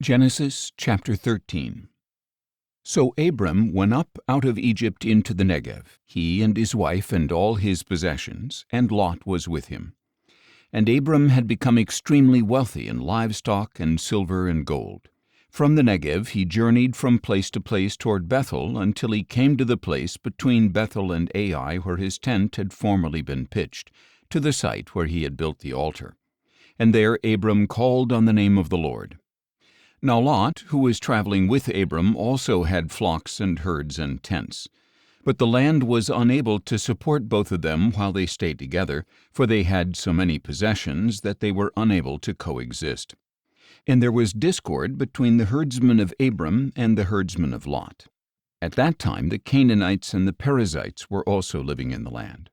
Genesis chapter 13. So Abram went up out of Egypt into the Negev, he and his wife and all his possessions, and Lot was with him. And Abram had become extremely wealthy in livestock and silver and gold. From the Negev he journeyed from place to place toward Bethel until he came to the place between Bethel and Ai where his tent had formerly been pitched, to the site where he had built the altar. And there Abram called on the name of the Lord. Now Lot, who was traveling with Abram, also had flocks and herds and tents. But the land was unable to support both of them while they stayed together, for they had so many possessions that they were unable to coexist. And there was discord between the herdsmen of Abram and the herdsmen of Lot. At that time the Canaanites and the Perizzites were also living in the land.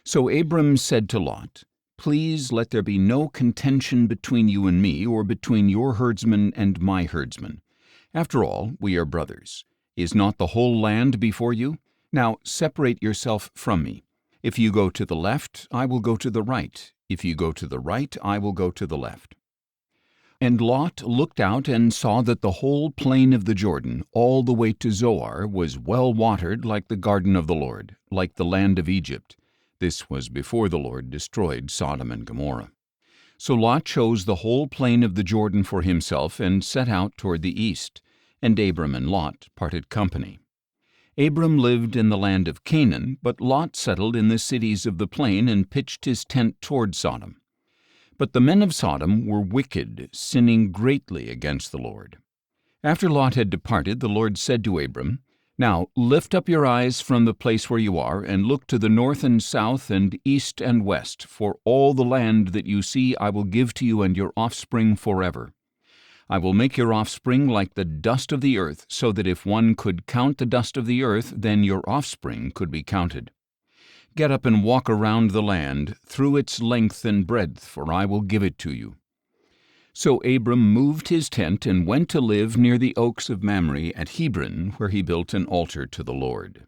So Abram said to Lot, "Please let there be no contention between you and me, or between your herdsmen and my herdsmen. After all, we are brothers. Is not the whole land before you? Now separate yourself from me. If you go to the left, I will go to the right. If you go to the right, I will go to the left." And Lot looked out and saw that the whole plain of the Jordan, all the way to Zoar, was well watered like the garden of the Lord, like the land of Egypt. This was before the Lord destroyed Sodom and Gomorrah. So Lot chose the whole plain of the Jordan for himself and set out toward the east, and Abram and Lot parted company. Abram lived in the land of Canaan, but Lot settled in the cities of the plain and pitched his tent toward Sodom. But the men of Sodom were wicked, sinning greatly against the Lord. After Lot had departed, the Lord said to Abram, "Now lift up your eyes from the place where you are, and look to the north and south and east and west, for all the land that you see I will give to you and your offspring forever. I will make your offspring like the dust of the earth, so that if one could count the dust of the earth, then your offspring could be counted. Get up and walk around the land, through its length and breadth, for I will give it to you." So Abram moved his tent and went to live near the oaks of Mamre at Hebron, where he built an altar to the Lord.